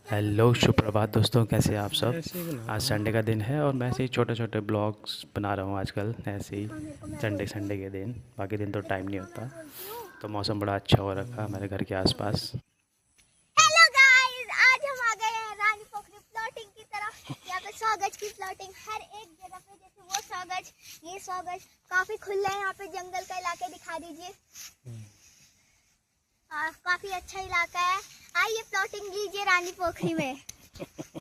Hello सुप्रभात दोस्तों, कैसे हैं आप सब। आज संडे का दिन है और मैं ऐसे ही छोटे छोटे ब्लॉग्स बना रहा हूँ आजकल, ऐसे ही संडे संडे के दिन। बाकी दिन तो टाइम नहीं होता। तो मौसम बड़ा अच्छा हो रखा है हमारे घर के आसपास। हेलो गाइस, आज हम आ गए हैं रानी पोखरी प्लॉटिंग की तरफ। यहाँ पे 100 गज की प्लॉटिंग हर एक जगह पे, जैसे वो 100 गज, ये 100 गज, काफी खुला है। यहाँ पे जंगल का इलाका दिखा दीजिए। काफी अच्छा इलाका है। आइए प्लॉटिंग लीजिए रानी पोखरी में।